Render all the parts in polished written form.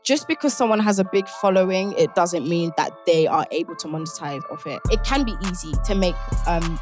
just because someone has a big following, it doesn't mean that they are able to monetize off it. It can be easy to make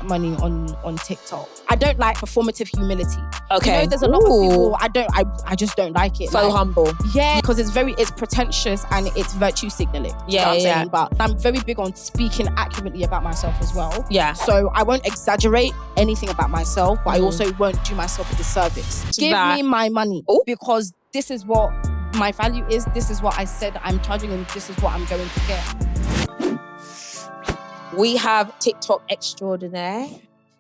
money on TikTok. I don't like performative humility. Okay. You know, there's a lot of people, I just don't like it. So humble. Yeah, because it's pretentious and it's virtue signaling. Yeah, you know what I'm yeah. saying? But I'm very big on speaking accurately about myself as well. Yeah. So I won't exaggerate anything about myself, but I also won't do myself a disservice. Give me my money because this is what my value is. This is what I said I'm charging, and this is what I'm going to get. We have TikTok extraordinaire.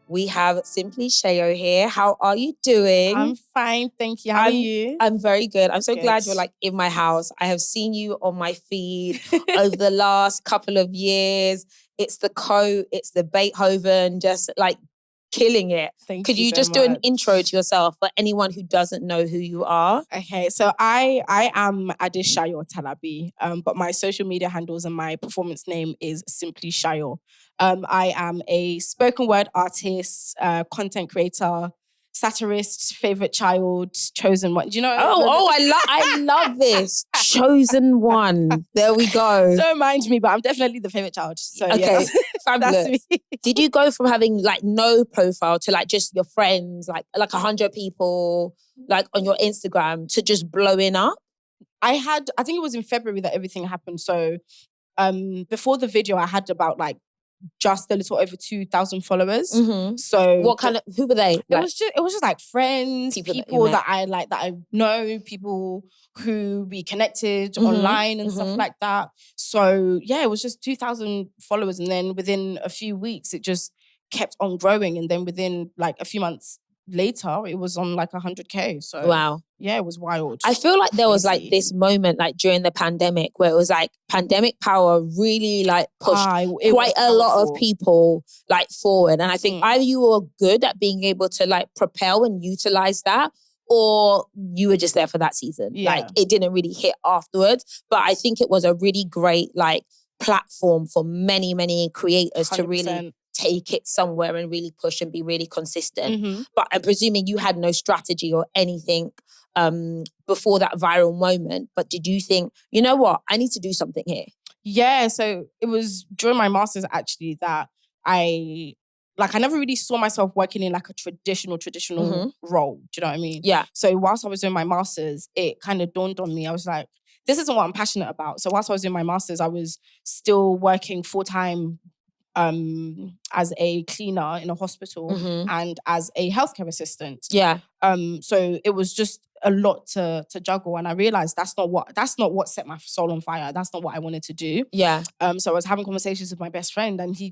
We have Simply Sayo here. How are you doing? I'm fine, thank you. How are you? I'm very good. I'm so Good. glad you're like in my house. I have seen you on my feed over the last couple of years. It's the coat, it's the Beethoven, just like killing it. Could you so just much. do an intro to yourself for anyone who doesn't know who you are? Okay, so I am Sayo Talabi, but my social media handles and my performance name is Simply Sayo. I am a spoken word artist, content creator, satirist, favorite child, chosen one. Do you know? I love this. Chosen one. There we go. Don't mind me, but I'm definitely the favorite child. So okay, yeah, fabulous. That's me. Did you go from having like no profile to like just your friends, like 100 people, like on your Instagram to just blowing up? I think it was in February that everything happened. So before the video, I had about like just a little over 2,000 followers. Mm-hmm. So who were they? It was just like friends, people that I know, people who we connected online and stuff like that. So yeah, it was just 2,000 followers, and then within a few weeks, it just kept on growing, and then within like a few months later, it was on like 100K. So wow. Yeah, it was wild. I feel like there was like this moment like during the pandemic where it was like pandemic power really like pushed quite a lot of people like forward. And I think either you were good at being able to like propel and utilize that, or you were just there for that season. Yeah. Like it didn't really hit afterwards. But I think it was a really great like platform for many, many creators 100%. To really take it somewhere and really push and be really consistent. But I'm presuming you had no strategy or anything before that viral moment. But did you think, you know what, I need to do something here? Yeah, so it was during my master's actually that I never really saw myself working in like a traditional role. Do you know what I mean? Yeah. So whilst I was doing my master's, it kind of dawned on me. I was like, this isn't what I'm passionate about. So whilst I was doing my master's, I was still working full-time as a cleaner in a hospital and as a healthcare assistant. Yeah. So it was just a lot to juggle, and I realized that's not what set my soul on fire. That's not what I wanted to do. Yeah. So I was having conversations with my best friend, and he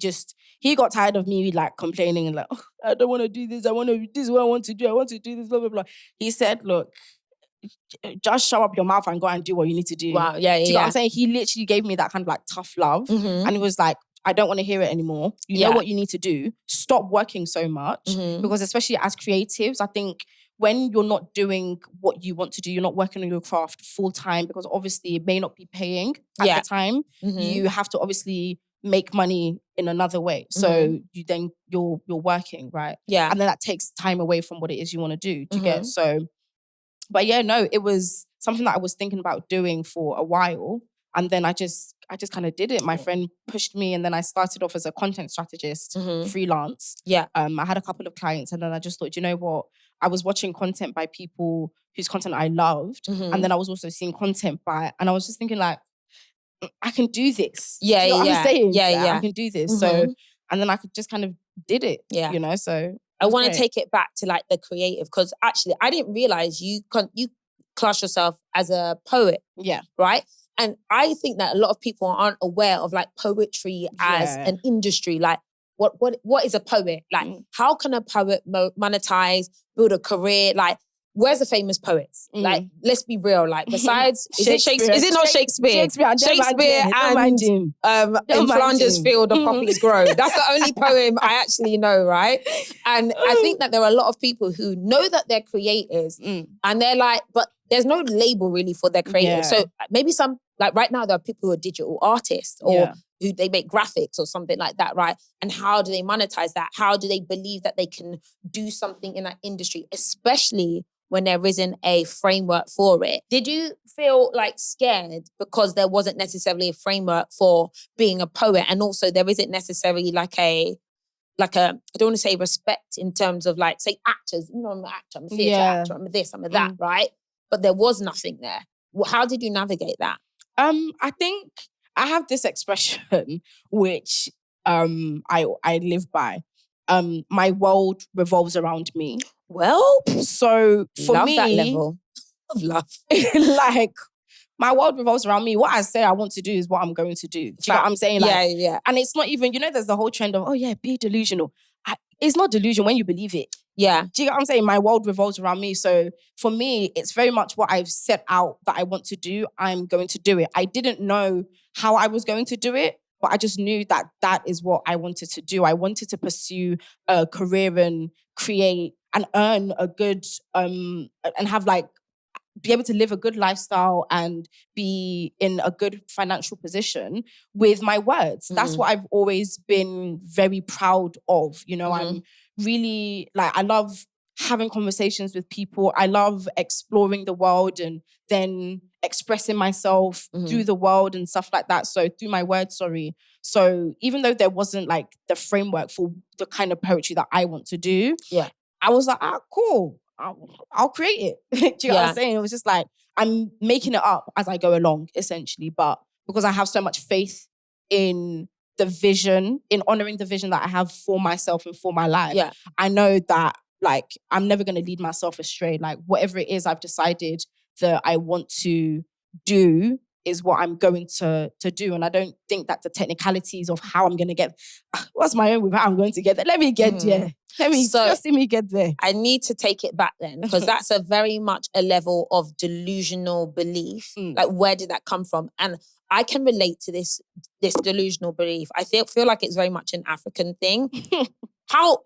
got tired of me like complaining and like, oh, I don't want to do this. This is what I want to do. I want to do this, blah, blah, blah. He said, look, just shut up your mouth and go and do what you need to do. Wow. Yeah. Do you know what I'm saying? He literally gave me that kind of like tough love, and it was like, I don't want to hear it anymore. You know what you need to do. Stop working so much. Because especially as creatives, I think when you're not doing what you want to do, you're not working on your craft full time, because obviously it may not be paying at the time. You have to obviously make money in another way. So you're working, right? Yeah. And then that takes time away from what it is you want to do to get. So, but yeah, no, it was something that I was thinking about doing for a while. And then I just kind of did it. My friend pushed me, and then I started off as a content strategist, freelance. Yeah. I had a couple of clients, and then I just thought, you know what? I was watching content by people whose content I loved. And then I was also seeing content and I was just thinking like, I can do this. Yeah, you know what I'm saying? Yeah. I can do this. So, and then I could just kind of did it, you know? So I want to take it back to like the creative, because actually I didn't realize you class yourself as a poet. Yeah. Right? And I think that a lot of people aren't aware of like poetry as an industry. Like, what is a poet? Like, how can a poet monetize, build a career? Like, where's the famous poets? Like, let's be real. Like, besides, is it Shakespeare? Is it not Shakespeare? Shakespeare and in Flanders Field the poppies grow. That's the only poem I actually know, right? And I think that there are a lot of people who know that they're creators and they're like, but there's no label really for their creative. Yeah. So maybe some, like right now there are people who are digital artists or who they make graphics or something like that, right? And how do they monetize that? How do they believe that they can do something in that industry, especially when there isn't a framework for it? Did you feel like scared because there wasn't necessarily a framework for being a poet, and also there isn't necessarily like a I don't want to say respect in terms of like, say actors, you know, I'm an actor, I'm a theatre actor, I'm a this, I'm a that, right? But there was nothing there. Well, how did you navigate that? I think I have this expression which I live by. My world revolves around me. Well, so for love me, that level of love. Like, my world revolves around me. What I say I want to do is what I'm going to do. Do you know what I'm saying? Like, yeah. And it's not even, there's the whole trend of, be delusional. It's not delusion when you believe it. Yeah. Do you know what I'm saying? My world revolves around me. So for me, it's very much what I've set out that I want to do. I'm going to do it. I didn't know how I was going to do it, but I just knew that that is what I wanted to do. I wanted to pursue a career and create and earn a good, and have be able to live a good lifestyle and be in a good financial position with my words. That's what I've always been very proud of. I'm really I love having conversations with people. I love exploring the world and then expressing myself through the world and stuff like that. So through my words, sorry. So even though there wasn't the framework for the kind of poetry that I want to do, I was like, cool. I'll create it. Do you know what I'm saying? It was just I'm making it up as I go along, essentially. But because I have so much faith in the vision, in honoring the vision that I have for myself and for my life, I know that I'm never going to lead myself astray. Whatever it is I've decided that I want to do is what I'm going to do. And I don't think that the technicalities of how I'm going to get, what's my own with how I'm going to get there? Let me get there. Just see me get there. I need to take it back then, because that's a very much a level of delusional belief. Where did that come from? And I can relate to this delusional belief. I feel like it's very much an African thing. How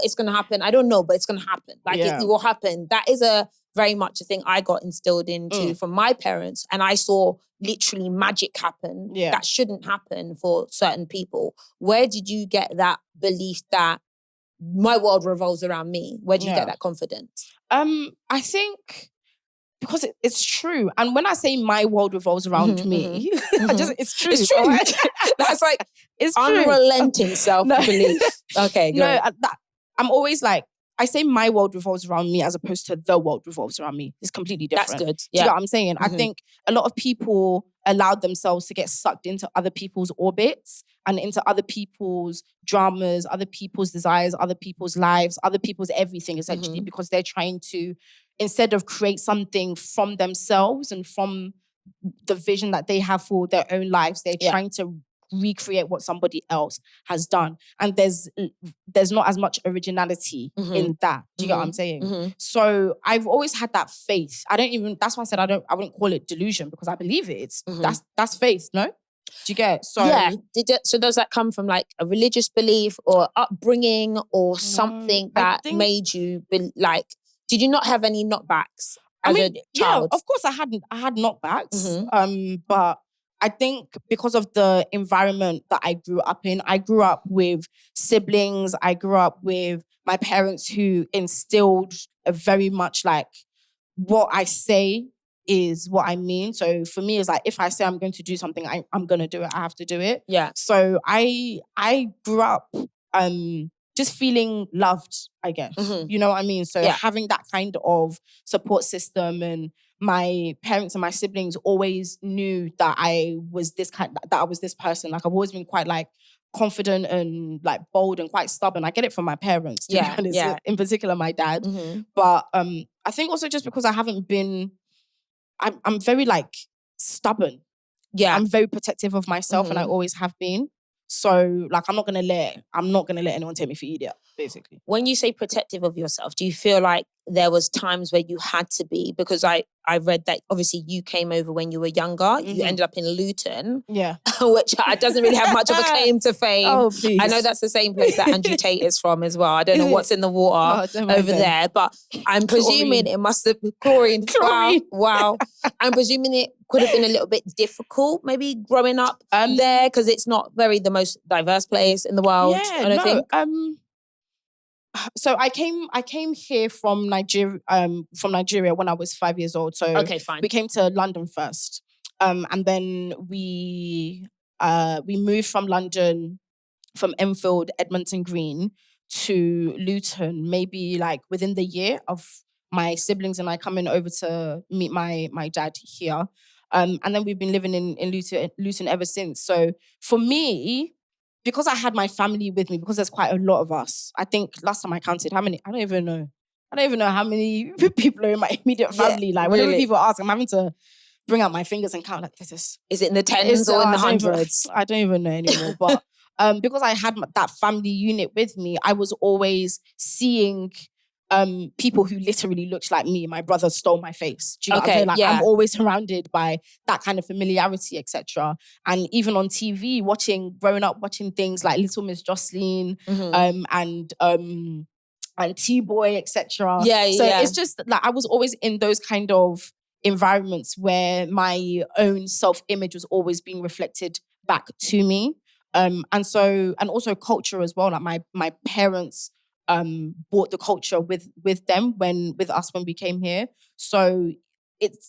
it's going to happen, I don't know, but it's going to happen. It will happen. That is a very much a thing I got instilled into from my parents. And I saw literally magic happen that shouldn't happen for certain people. Where did you get that belief that my world revolves around me? Where do you get that confidence? I think because it's true. And when I say my world revolves around me, it's true. It's true. That's it's unrelenting self-belief. Okay, good. No, I'm always I say my world revolves around me as opposed to the world revolves around me. It's completely different. That's good. Do you know what I'm saying? I think a lot of people allowed themselves to get sucked into other people's orbits and into other people's dramas, other people's desires, other people's lives, other people's everything, essentially, because they're trying to, instead of create something from themselves and from the vision that they have for their own lives, they're trying to recreate what somebody else has done. And there's not as much originality in that. Do you get what I'm saying? So I've always had that faith. That's why I said I wouldn't call it delusion, because I believe it. That's faith, no? Do you get it? So so does that come from a religious belief or upbringing or something that made you did you not have any knockbacks as a child? Yeah, of course I had knockbacks. But I think because of the environment that I grew up in, I grew up with siblings. I grew up with my parents who instilled a very much what I say is what I mean. So for me, it's if I say I'm going to do something, I'm going to do it. I have to do it. Yeah. So I grew up just feeling loved, I guess. You know what I mean? So having that kind of support system, and my parents and my siblings always knew that I was this person. I've always been quite confident and bold and quite stubborn. I get it from my parents, to be honest, in particular my dad. But I think also just because I haven't been, I'm very stubborn. Yeah. I'm very protective of myself and I always have been. So I'm not gonna let anyone take me for idiot, basically. When you say protective of yourself, do you feel like there was times where you had to be, because I read that obviously you came over when you were younger. You ended up in Luton. Yeah. Which doesn't really have much of a claim to fame. Oh, please. I know that's the same place that Andrew Tate is from as well. I don't know what's in the water over there, but I'm presuming it must have been chlorine. Wow. I'm presuming it could have been a little bit difficult, maybe growing up there, because it's not the most diverse place in the world. Yeah, I don't think. So I came here from Nigeria when I was 5 years old. So okay, fine. We came to London first. And then we moved from London, from Enfield, Edmonton Green to Luton, maybe like within the year of my siblings and I coming over to meet my dad here. And then we've been living in Luton ever since. So for me, because I had my family with me, because there's quite a lot of us, I think last time I counted, how many? I don't even know how many people are in my immediate family. Like whenever people ask, I'm having to bring out my fingers and count like this. Is it in the tens or in the hundreds? I don't even know anymore. But because I had that family unit with me, I was always seeing people who literally looked like me. My brother stole my face. Do you know what I'm saying? Like, I'm always surrounded by that kind of familiarity, etc. And even on TV, growing up watching things like Little Miss Jocelyn, and T-Boy, etc. It's just like I was always in those kind of environments where my own self-image was always being reflected back to me. And also culture as well. Like my parents brought the culture with them with us when we came here. So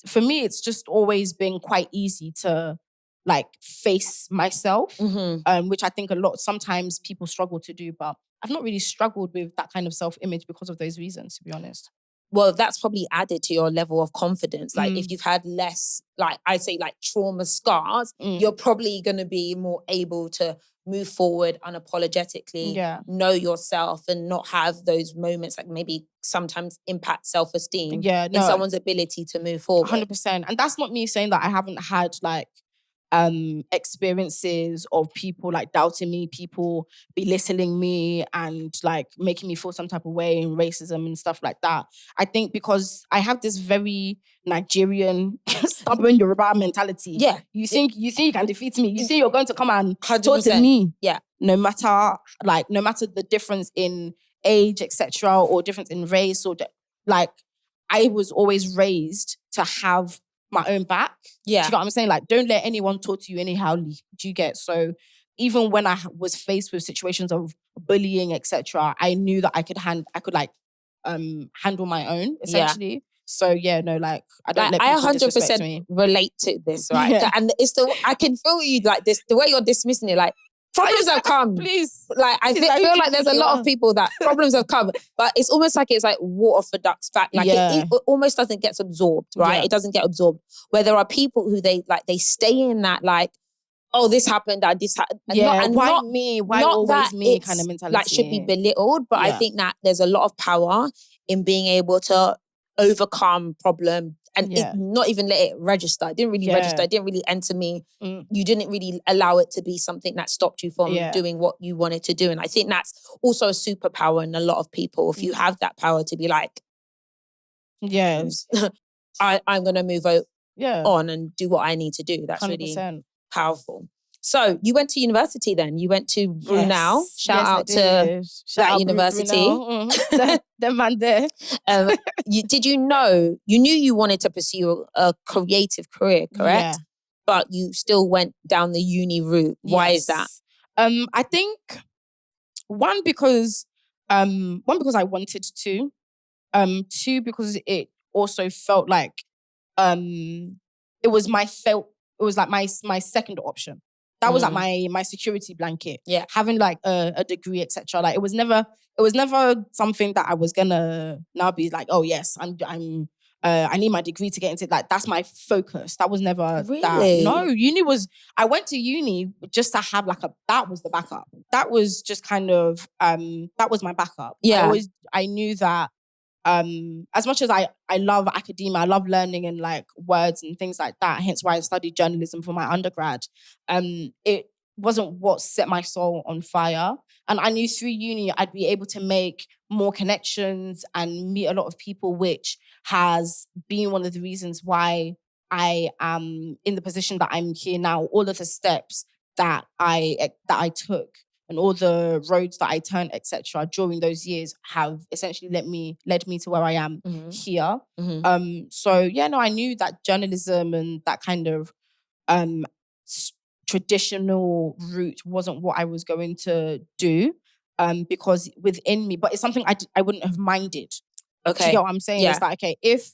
for me, it's just always been quite easy to like face myself, which I think sometimes people struggle to do, but I've not really struggled with that kind of self-image because of those reasons, to be honest. Well, that's probably added to your level of confidence. Like if you've had less, like I say, like trauma scars, you're probably going to be more able to move forward unapologetically, know yourself and not have those moments that maybe sometimes impact self-esteem in someone's ability to move forward. 100%. And that's not me saying that I haven't had like experiences of people like doubting me, people belittling me and like making me feel some type of way, and racism and stuff like that. I think because I have this very Nigerian stubborn Yoruba mentality. Yeah. You think you can defeat me. You think you're going to come and 100%. talk to me. Yeah. No matter the difference in age, etc., or difference in race, or like I was always raised to have my own back. Yeah. Do you know what I'm saying? Like, don't let anyone talk to you anyhow. Do you get? So even when I was faced with situations of bullying, etc., I knew that I could handle my own, essentially. Yeah. So I don't let people disrespect me. 100% relate to this, right? Yeah. And I can feel you like this, the way you're dismissing it, like problems have come. Please. Like I feel like there's a lot of people that problems have come, but it's almost like it's like water for ducks back. Like it almost doesn't get absorbed, right? Yeah. It doesn't get absorbed. Where there are people who they stay in that like, oh, this happened, this happened. Why me? Why always me kind of mentality. Like should be belittled, but I think that there's a lot of power in being able to overcome problem and not even let it register. It didn't really register. It didn't really enter me. You didn't really allow it to be something that stopped you from doing what you wanted to do. And I think that's also a superpower in a lot of people. If you have that power to be like, I'm going to move on and do what I need to do. That's 100%. Really powerful. So you went to university then. You went to Brunel. Shout out to that university. The man there. You knew you wanted to pursue a creative career, correct? Yeah. But you still went down the uni route. Why is that? I think one because I wanted to. Two, because it also felt like it was my second option. That was like my security blanket. Yeah. Having like a degree, etc. Like it was never something that I was gonna now be like, oh yes, I need my degree to get into. Like that's my focus. That was never really? No, I went to uni just to have that was the backup. That was just kind of that was my backup. Yeah. I knew that as much as I love academia, I love learning and like words and things like that, hence why I studied journalism for my undergrad, it wasn't what set my soul on fire. And I knew through uni I'd be able to make more connections and meet a lot of people, which has been one of the reasons why I am in the position that I'm here now. All of the steps that I took and all the roads that I turned, etc., during those years have essentially led me to where I am here. So yeah, no, I knew that journalism and that kind of traditional route wasn't what I was going to do, because within me, but it's something I wouldn't have minded. Okay. Do you get what I'm saying? Yeah. It's like, okay, if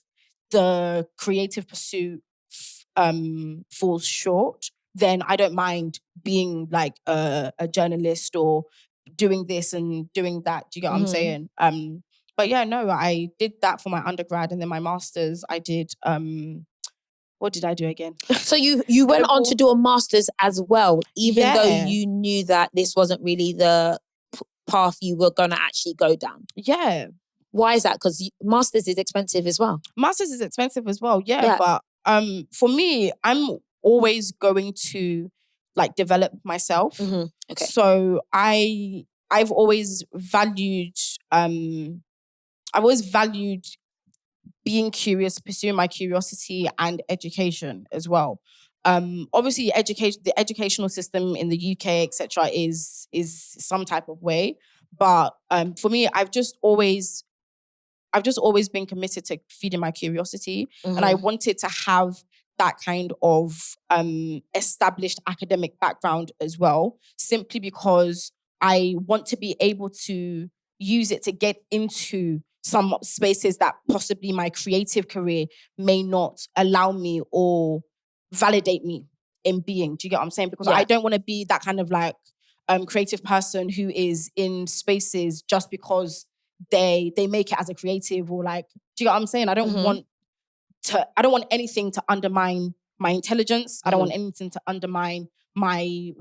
the creative pursuit falls short, then I don't mind being like a journalist or doing this and doing that. Do you get what I'm saying? But yeah, no, I did that for my undergrad, and then my master's I did what did I do again? So you went on to do a master's as well, even though you knew that this wasn't really the path you were going to actually go down. Yeah. Why is that? Because master's is expensive as well. Master's is expensive as well, yeah. But for me, I'm always going to like develop myself. Okay. So I've always valued being curious, pursuing my curiosity, and education as well. Obviously, the educational system in the UK, etc., is some type of way. But for me, I've just always been committed to feeding my curiosity, and I wanted to have that kind of established academic background as well, simply because I want to be able to use it to get into some spaces that possibly my creative career may not allow me or validate me in being. Do you get what I'm saying? Because I don't want to be that kind of like creative person who is in spaces just because they make it as a creative, or like, do you get what I'm saying? I don't want anything to undermine my intelligence. I don't want anything to undermine my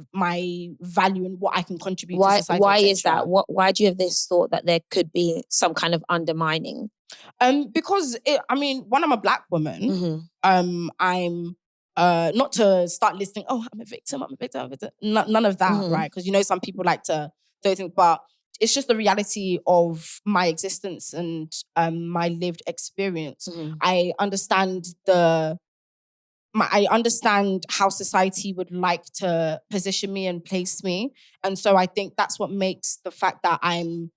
value and what I can contribute to society. Why is that? Why do you have this thought that there could be some kind of undermining? Because when I'm a Black woman, I'm not to start listing, oh, I'm a victim. None of that, right? Because some people like to do things, but it's just the reality of my existence and my lived experience. I understand I understand how society would like to position me and place me. And so I think that's what makes the fact that I'm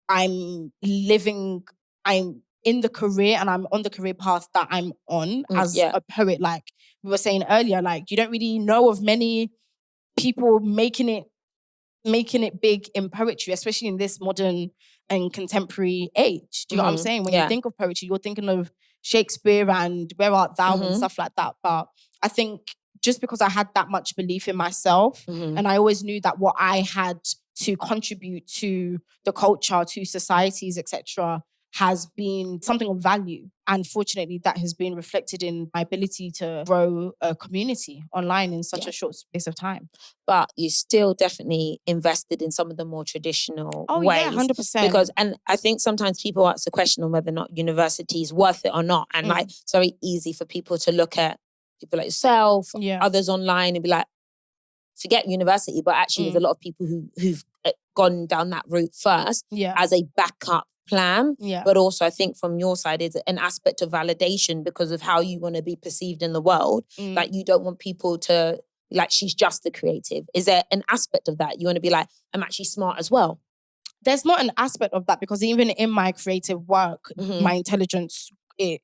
in the career and I'm on the career path that I'm on as a poet. Like we were saying earlier, like you don't really know of many people making it big in poetry, especially in this modern and contemporary age. Do you know what I'm saying? When you think of poetry, you're thinking of Shakespeare and Where Art Thou and stuff like that. But I think just because I had that much belief in myself, and I always knew that what I had to contribute to the culture, to societies, etc., has been something of value. And fortunately, that has been reflected in my ability to grow a community online in such a short space of time. But you still definitely invested in some of the more traditional ways. Yeah, 100%. And I think sometimes people ask the question on whether or not university is worth it or not. And like, it's very easy for people to look at people like yourself, others online, and be like, forget university. But actually, there's a lot of people who've gone down that route first as a backup plan. But also I think from your side is an aspect of validation because of how you want to be perceived in the world. Like you don't want people to like, she's just a creative. Is there an aspect of that? You want to be like, I'm actually smart as well. There's not an aspect of that because even in my creative work, my intelligence, it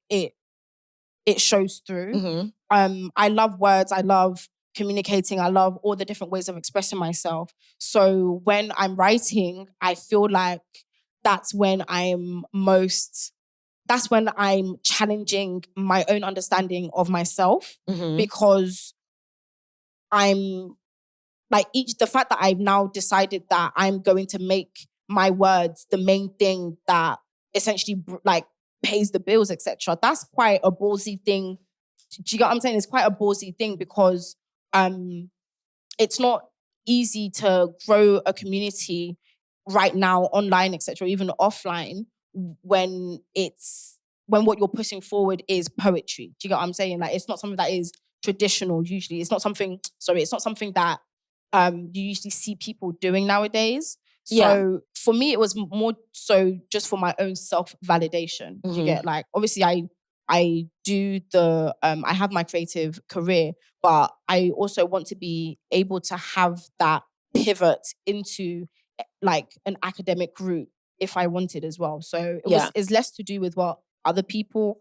shows through. I love words. I love communicating. I love all the different ways of expressing myself. So when I'm writing, I feel like that's when I'm challenging my own understanding of myself, because I'm like the fact that I've now decided that I'm going to make my words the main thing that essentially like pays the bills, etc. That's quite a ballsy thing. Do you get what I'm saying? It's quite a ballsy thing because it's not easy to grow a community right now online, etc., even offline, when what you're pushing forward is poetry. Do you get what I'm saying? Like it's not something that is traditional usually. It's not something that you usually see people doing nowadays. So for me, it was more so just for my own self-validation. Do you get, like, obviously I do the, I have my creative career, but I also want to be able to have that pivot into like an academic route if I wanted as well. So it's less to do with what other people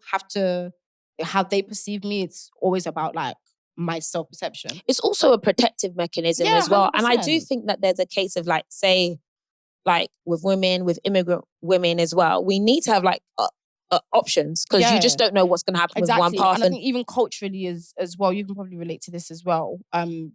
how they perceive me. It's always about like my self-perception. It's also a protective mechanism as well. 100%. And I do think that there's a case of like, say, like with women, with immigrant women as well, we need to have like options, because you just don't know what's going to happen with one path. And I think even culturally as well, you can probably relate to this as well.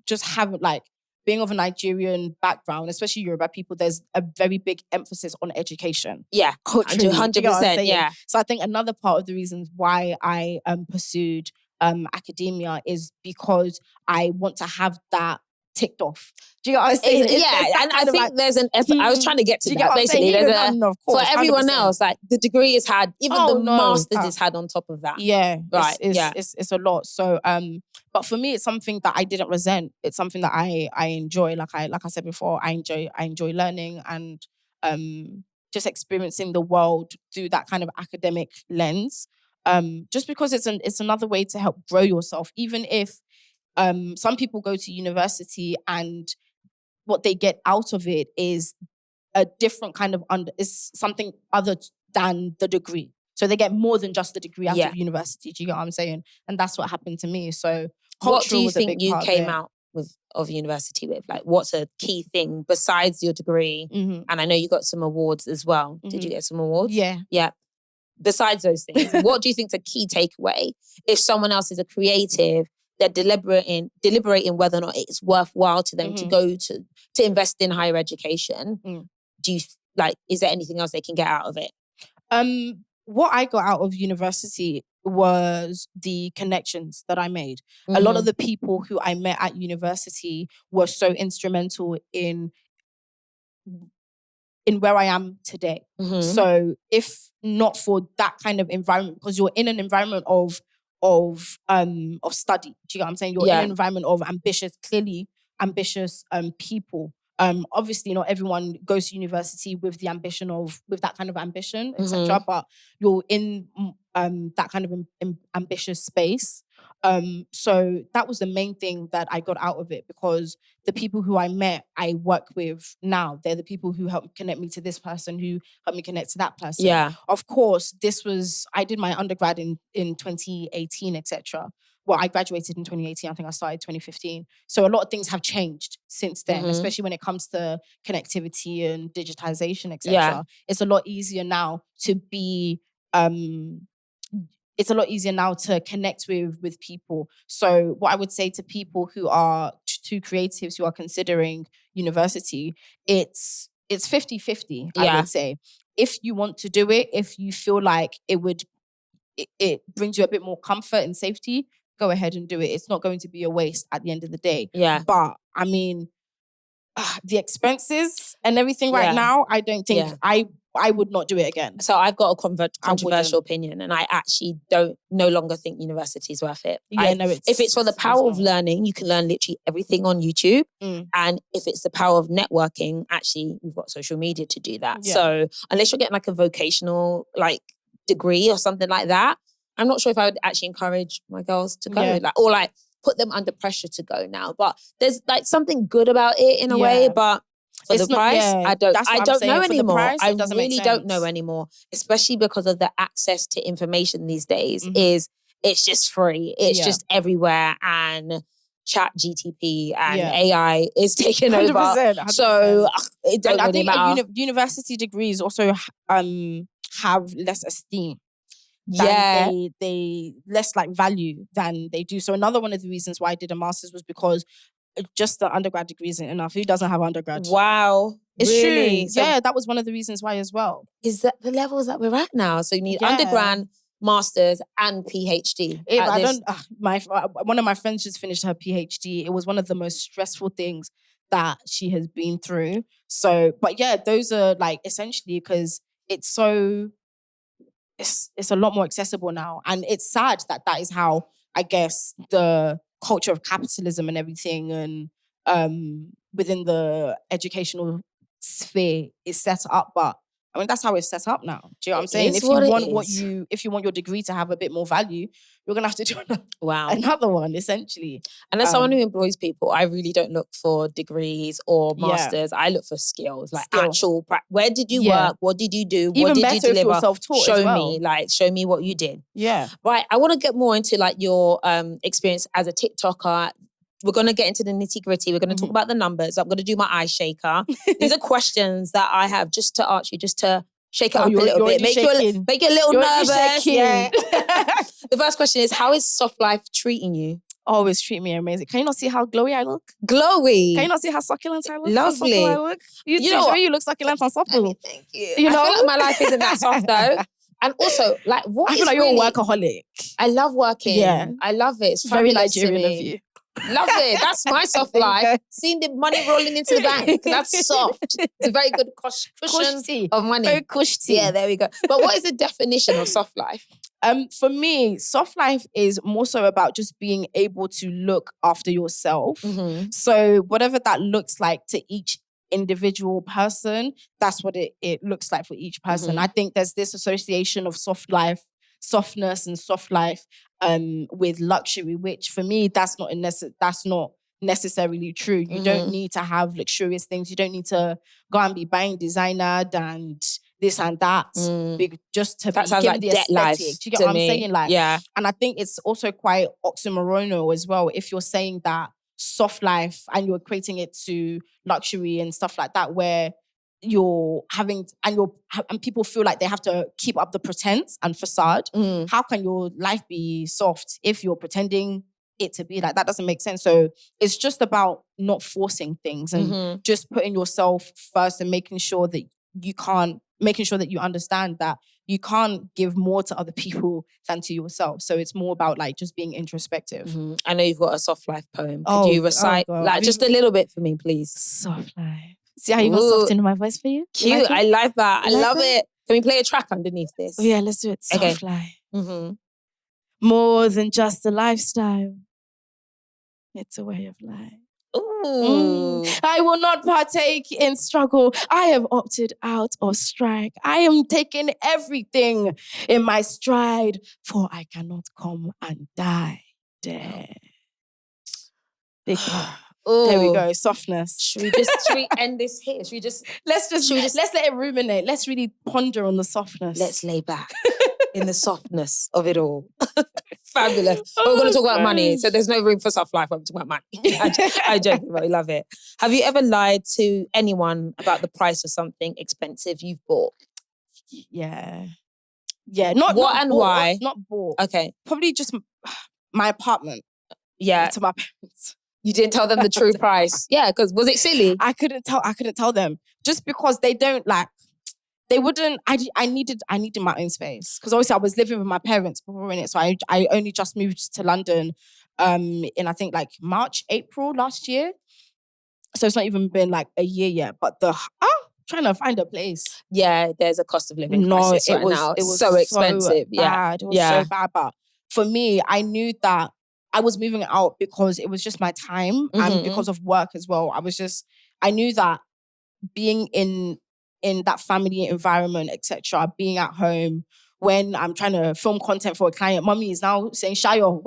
Just have like, being of a Nigerian background, especially Yoruba people, there's a very big emphasis on education. Yeah, culturally. 100%. Yeah. So I think another part of the reasons why I pursued academia is because I want to have that ticked off. Do you know what I'm saying? And I think like, there's an effort. I was trying to get to that. Basically, there's of course, for everyone 100%. Else, like the degree is had, even masters is had on top of that. Yeah, right. It's a lot. So, but for me, it's something that I didn't resent. It's something that I enjoy. Like I said before, I enjoy learning and just experiencing the world through that kind of academic lens. Just because it's another way to help grow yourself, even if some people go to university and what they get out of it is a different kind of is something other than the degree. So they get more than just the degree out of university. Do you get what I'm saying? And that's what happened to me. So what do you think you came out of university with? Like, what's a key thing besides your degree? And I know you got some awards as well. Did you get some awards? Yeah. Besides those things, what do you think's a key takeaway if someone else is a creative? They're deliberating whether or not it's worthwhile to them to go to invest in higher education. Do you is there anything else they can get out of it? What I got out of university was the connections that I made. A lot of the people who I met at university were so instrumental in where I am today. So if not for that kind of environment, because you're in an environment of study. Do you get what I'm saying? You're in an environment of clearly ambitious people. Obviously not everyone goes to university with that kind of ambition, etc. But you're in that kind of ambitious space. So that was the main thing that I got out of it, because the people who I met, I work with now. They're the people who helped connect me to this person, who helped me connect to that person. Yeah. Of course, I did my undergrad in 2018, etc. Well, I graduated in 2018. I think I started 2015. So a lot of things have changed since then, especially when it comes to connectivity and digitization, etc. Yeah. It's a lot easier now to be... it's a lot easier now to connect with people. So what I would say to people who are, to creatives who are considering university, it's 50-50, I would say. If you want to do it, if you feel like it brings you a bit more comfort and safety, go ahead and do it. It's not going to be a waste at the end of the day. Yeah. But I mean, the expenses and everything right now, I don't think I would not do it again. So I've got a controversial opinion, and I actually no longer think university is worth it. If it's for the power of learning, you can learn literally everything on YouTube. And if it's the power of networking, actually, we've got social media to do that. Yeah. So unless you're getting like a vocational degree or something like that, I'm not sure if I would actually encourage my girls to go or put them under pressure to go now. But there's something good about it in a way, but for the price, I don't know anymore. I really don't know anymore, especially because of the access to information these days. It's just free. It's just everywhere, and Chat GTP and AI is taking 100%, over. 100%. So it don't really matter. University degrees also have less esteem. They less value than they do. So another one of the reasons why I did a master's was because just the undergrad degree isn't enough. Who doesn't have undergrad? Wow. It's really? true. So, that was one of the reasons why as well. Is that the levels that we're at now? So you need undergrad, master's and PhD. One of my friends just finished her PhD. It was one of the most stressful things that she has been through. So, but those are essentially because it's so... It's a lot more accessible now. And it's sad that is how, I guess, the culture of capitalism and everything and within the educational sphere is set up, but I mean, that's how it's set up now. Do you know what I'm saying? If you want your degree to have a bit more value, you're gonna have to do another one, essentially. And as someone who employs people, I really don't look for degrees or masters. I look for skills, like actual. Where did you work? What did you do? Even what did better you deliver? If you're self-taught show as well. me, show me what you did. Yeah. Right. I want to get more into like your experience as a TikToker. We're going to get into the nitty gritty. We're going to talk about the numbers. I'm going to do my eye shaker. These are questions that I have just to ask you, just to shake it up a little bit. Make you a little nervous. Yeah. The first question is, how is soft life treating you? Always treat me amazing. Can you not see how glowy I look? Glowy. Can you not see how succulent I look? Lovely. How I look? You know, you look succulent and supple. Thank you. You know? I feel like my life isn't that soft though. And also, like, I feel like you're a workaholic. I love working. Yeah. I love it. It's very Nigerian of you. Love it. That's my soft life. Seeing the money rolling into the bank. That's soft. It's a very good cushion of money. Very cushy. Yeah, there we go. But what is the definition of soft life? For me, soft life is more so about just being able to look after yourself. Mm-hmm. So whatever that looks like to each individual person, that's what it looks like for each person. Mm-hmm. I think there's this association of softness and soft life with luxury, which for me, that's not necessarily true. You don't need to have luxurious things. You don't need to go and be buying designer and this and that just to that sounds like the debt aesthetic. life. Do you get what I'm saying? Like, yeah. And I think it's also quite oxymoronic as well if you're saying that soft life and you're equating it to luxury and stuff like that, where you're having and people feel like they have to keep up the pretense and facade. How can your life be soft if you're pretending it to be like that? Doesn't make sense. So it's just about not forcing things and just putting yourself first and making sure that you understand that you can't give more to other people than to yourself. So it's more about like just being introspective. I know you've got a soft life poem. Could you recite just a little bit for me, please? Soft life. See how you got softened my voice for you? Cute. I like that. I love it. Can we play a track underneath this? Oh, yeah, let's do it. Soft life. More than just a lifestyle. It's a way of life. Ooh. I will not partake in struggle. I have opted out of strike. I am taking everything in my stride, for I cannot come and die there. Big There we go. Softness. Should we end this here? Let's let it ruminate. Let's really ponder on the softness. Let's lay back in the softness of it all. Fabulous. We're going to talk about money, so there's no room for soft life when we talk about money. I joke, but I love it. Have you ever lied to anyone about the price of something expensive you've bought? Yeah. Why? Not bought. Okay. Probably just my apartment. Yeah. To my parents. You didn't tell them the true price. Yeah, because was it silly? I couldn't tell them. Just because they wouldn't, I needed my own space. Because obviously I was living with my parents before in it. So I only just moved to London in I think like March, April last year. So it's not even been like a year yet. But trying to find a place. Yeah, there's a cost of living crisis right now. It was so expensive. Bad. It was so bad. But for me, I knew that I was moving out because it was just my time and because of work as well. I knew that being in that family environment, etc., being at home when I'm trying to film content for a client, mommy is now saying, Sayo,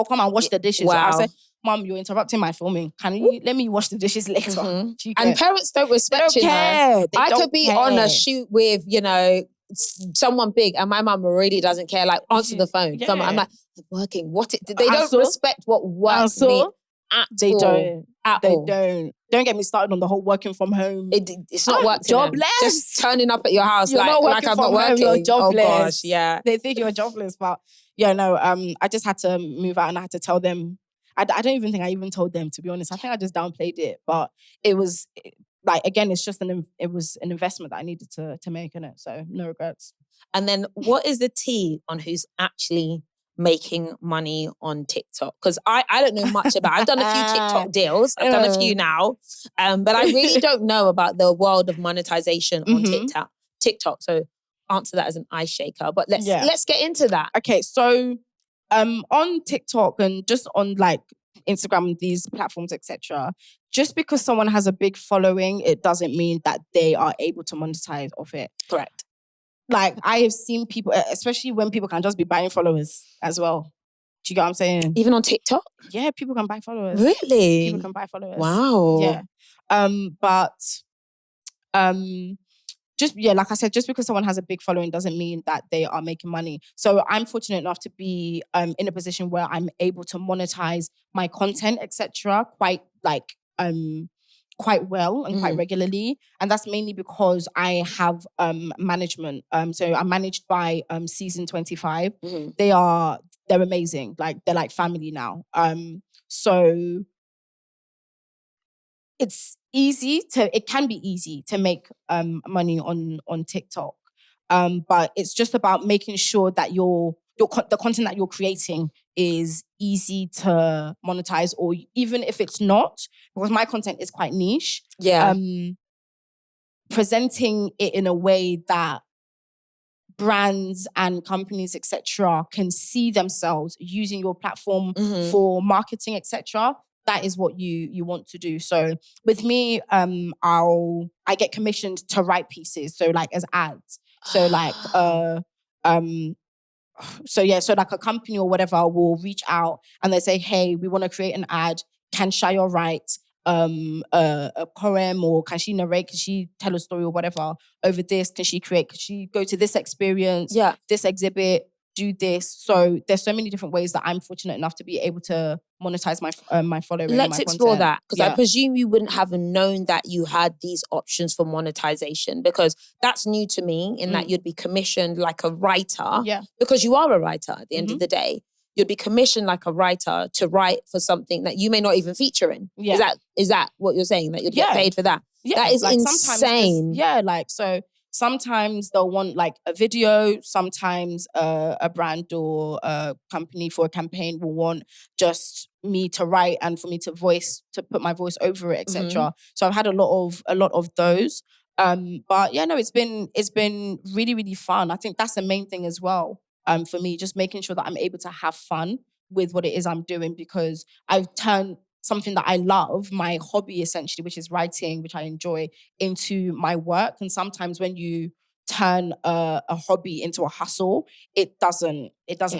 come and wash the dishes. Wow. I said, Mom, you're interrupting my filming. Can you let me wash the dishes later? And parents don't respect I could be on a shoot with, someone big and my mum already doesn't care. Like, answer the phone. Yeah. I'm like, working. They don't respect what work means at all. Don't get me started on the whole working from home. It's not work. Jobless. Just turning up at your house you're like I'm not working. You're jobless. Oh gosh, yeah. They think you're jobless, but I just had to move out and I had to tell them. I don't even think I even told them, to be honest. I think I just downplayed it, but it was like, again, it's just it was an investment that I needed to make in it. So no regrets. And then what is the tea on who's actually making money on TikTok? Because I don't know much about it. I've done a few TikTok deals. I've done a few now. But I really don't know about the world of monetization on TikTok. So answer that as an eye shaker. But let's get into that. Okay, so on TikTok and just on like Instagram, these platforms, etc. Just because someone has a big following, it doesn't mean that they are able to monetize off it. Correct. Like, I have seen people, especially when people can just be buying followers as well. Do you get what I'm saying? Even on TikTok? Yeah, people can buy followers. Really? People can buy followers. Wow. Yeah. Just, like I said, just because someone has a big following doesn't mean that they are making money. So I'm fortunate enough to be in a position where I'm able to monetize my content, etc. quite well and quite regularly. And that's mainly because I have management. So I'm managed by Season 25. They're amazing. Like, they're like family now. So it can be easy to make money on TikTok. But it's just about making sure that the content that you're creating is easy to monetize, or even if it's not, because my content is quite niche. Yeah. Presenting it in a way that brands and companies, etc., can see themselves using your platform for marketing, etc. That is what you want to do. So with me, I get commissioned to write pieces. So like as ads. So like so like a company or whatever will reach out and they say, hey, we want to create an ad. Can Sayo write a poem, or can she narrate? Can she tell a story or whatever over this? Can she go to this experience? Yeah. This exhibit, do this. So there's so many different ways that I'm fortunate enough to be able to monetize my following. Let's explore content. that, because I presume you wouldn't have known that you had these options for monetization, because that's new to me in that you'd be commissioned like a writer. Yeah. Because you are a writer at the end of the day. You'd be commissioned like a writer to write for something that you may not even feature in. Yeah. Is that what you're saying? That you'd get paid for that? Yeah. That is like insane. So sometimes they'll want like a video. Sometimes a brand or a company for a campaign will want just me to write and for me to put my voice over it, etc. So I've had a lot of those. But yeah, no, it's been really, really fun. I think that's the main thing as well. For me, just making sure that I'm able to have fun with what it is I'm doing, because I've turned something that I love, my hobby essentially, which is writing, which I enjoy, into my work. And sometimes when you turn a hobby into a hustle, it doesn't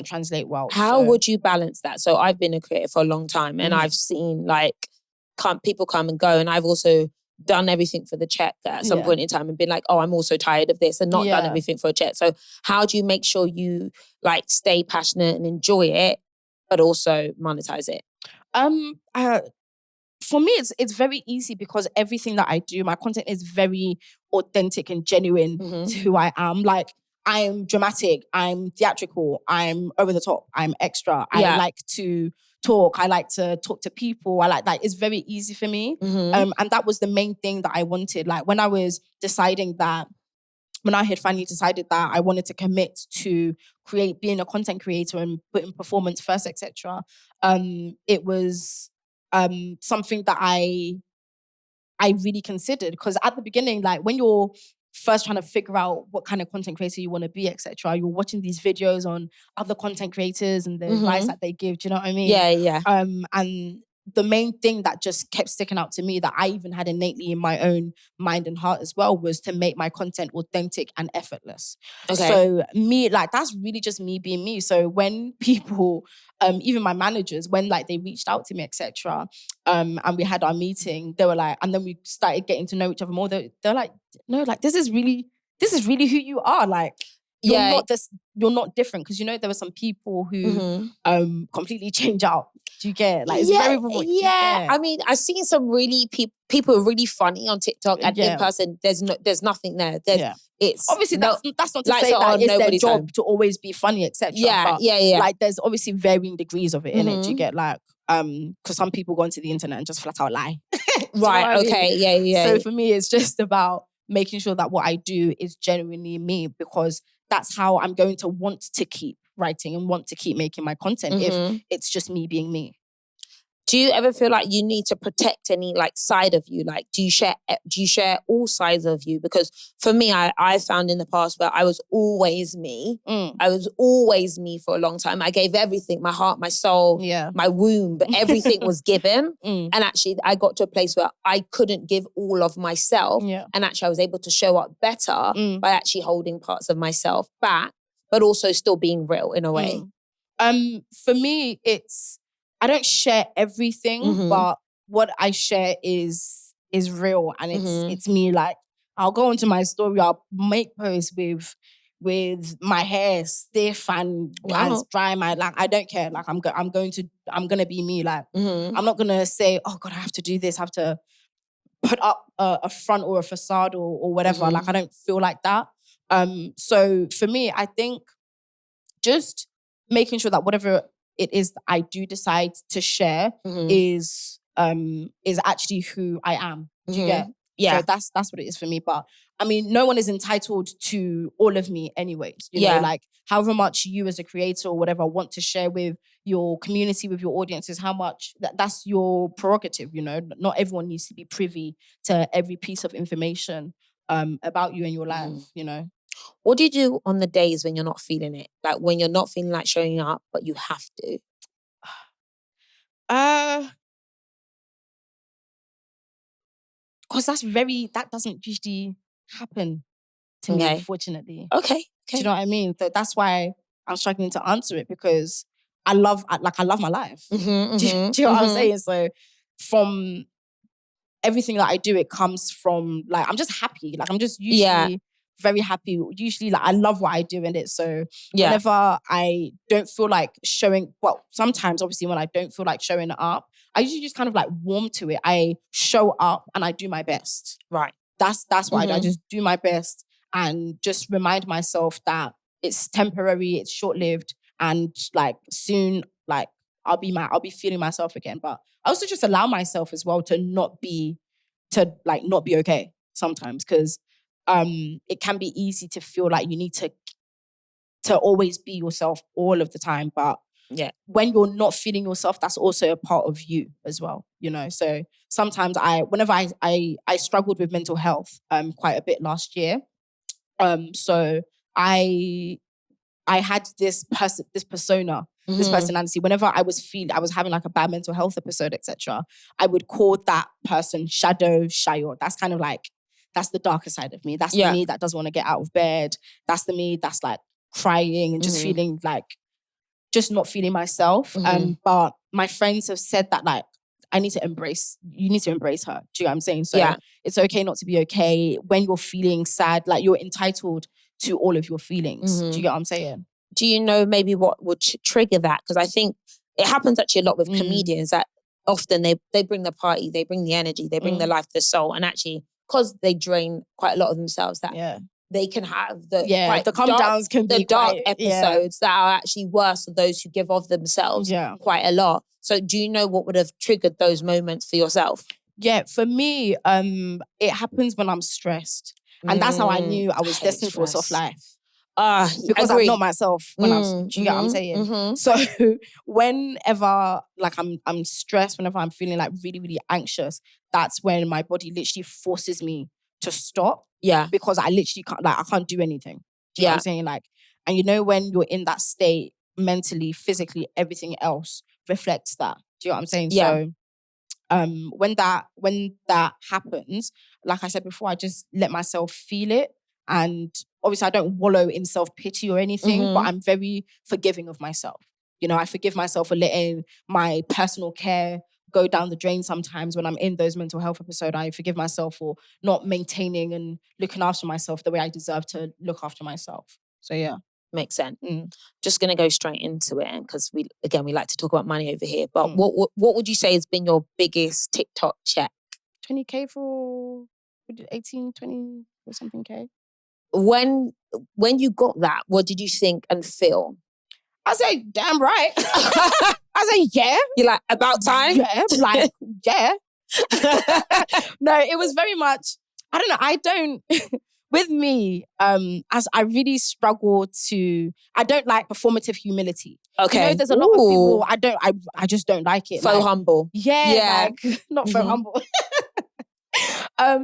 translate well. How would you balance that? So I've been a creator for a long time, and I've seen like people come and go, and I've also done everything for the check at some point in time and been like, oh, I'm also tired of this, and not done everything for a check. So how do you make sure you like stay passionate and enjoy it, but also monetize it? For me, it's very easy, because everything that I do, my content is very authentic and genuine to who I am. Like, I'm dramatic, I'm theatrical, I'm over the top, I'm extra. I like to talk. I like to talk to people. I like that. It's very easy for me. And that was the main thing that I wanted. Like, when I had finally decided that I wanted to commit to being a content creator and putting performance first, etc., it was something that I really considered. Because at the beginning, like when you're first trying to figure out what kind of content creator you want to be, etc., you're watching these videos on other content creators and the advice that they give. Do you know what I mean? Yeah. And the main thing that just kept sticking out to me, that I even had innately in my own mind and heart as well, was to make my content authentic and effortless. Okay. So me, like, that's really just me being me. So when people, even my managers, when like they reached out to me, etc., and we had our meeting, they were like, and then we started getting to know each other more. They're like, no, like this is really who you are. Like, you're not different. Because there were some people who completely change out. Do you get it? Like, it's very remote. Yeah. I mean, I've seen some really people are really funny on TikTok, and in person, there's nothing there. It's obviously that's not to say that it's their job to always be funny, etc. Yeah. Like, there's obviously varying degrees of it in it. Do you get, like, because some people go onto the internet and just flat out lie. Right. Okay. Yeah. So for me, it's just about making sure that what I do is genuinely me, because that's how I'm going to want to keep writing and want to keep making my content if it's just me being me. Do you ever feel like you need to protect any like side of you? Like, do you share all sides of you? Because for me, I found in the past where I was always me. I was always me for a long time. I gave everything, my heart, my soul, my womb, everything was given. And actually I got to a place where I couldn't give all of myself. And actually I was able to show up better by actually holding parts of myself back, but also still being real in a way. For me, I don't share everything, but what I share is real, and it's me. Like, I'll go into my story, I'll make posts with my hair stiff and dry. I don't care. Like, I'm gonna be me. Like, I'm not gonna say, oh God, I have to do this. I have to put up a front or a facade or whatever. Like, I don't feel like that. So for me, I think just making sure that whatever it is that I do decide to share is actually who I am. Do you get? Yeah. So that's what it is for me. But I mean, no one is entitled to all of me anyways. You know, like however much you as a creator or whatever want to share with your community, with your audiences, how much that's your prerogative, you know. Not everyone needs to be privy to every piece of information about you and your life, you know. What do you do on the days when you're not feeling it? Like when you're not feeling like showing up, but you have to? Because that doesn't usually happen to me, unfortunately. Okay. Do you know what I mean? So that's why I'm struggling to answer it, because I love my life. Do you know what I'm saying? So from everything that I do, it comes from, like, I'm just happy. Like, I'm just usually very happy. Usually, like, I love what I do in it. So whenever I don't feel like showing, well, sometimes obviously when I don't feel like showing it up, I usually just kind of like warm to it. I show up and I do my best. Right. That's what I do. I just do my best and just remind myself that it's temporary, it's short-lived, and like soon, like I'll be feeling myself again. But I also just allow myself as well to not be okay sometimes, because it can be easy to feel like you need to always be yourself all of the time. But when you're not feeling yourself, that's also a part of you as well, you know. So sometimes whenever I struggled with mental health quite a bit last year. So I had this persona, this personality. Whenever I was having like a bad mental health episode, etc., I would call that person Shadow Sayo. That's kind of like, that's the darker side of me. That's the me that doesn't want to get out of bed. That's the me that's like crying and just feeling like, just not feeling myself. But my friends have said that, like, you need to embrace her. Do you know what I'm saying? So it's okay not to be okay. When you're feeling sad, like, you're entitled to all of your feelings. Do you get what I'm saying? Do you know maybe what would trigger that? Because I think it happens actually a lot with comedians, that often they bring the party, they bring the energy, they bring the life, the soul. And actually, because they drain quite a lot of themselves, that they can have the come downs can be dark episodes that are actually worse for those who give of themselves quite a lot. So do you know what would have triggered those moments for yourself? Yeah, for me, it happens when I'm stressed. And that's how I knew I was destined for a soft life. Because I'm not myself when do you get what I'm saying? So whenever like I'm stressed, whenever I'm feeling like really, really anxious, that's when my body literally forces me to stop. Yeah. Because I literally can't do anything. Do you know what I'm saying? Like, and you know, when you're in that state, mentally, physically, everything else reflects that. Do you know what I'm saying? Yeah. So when that happens, like I said before, I just let myself feel it. And obviously I don't wallow in self-pity or anything, but I'm very forgiving of myself. You know, I forgive myself for letting my personal care go down the drain sometimes when I'm in those mental health episodes. I forgive myself for not maintaining and looking after myself the way I deserve to look after myself. So yeah. Makes sense. Just going to go straight into it, because we like to talk about money over here. But what would you say has been your biggest TikTok check? 20K for 18, 20 or something K. When you got that, what did you think and feel? I say, damn right. I say, yeah. You're like, about time? Yeah, like, yeah. No, it was very much, I don't know, with me, as I really struggle I don't like performative humility. Okay. You know, there's a lot of people, I just don't like it. Faux humble. Yeah, like, not faux humble.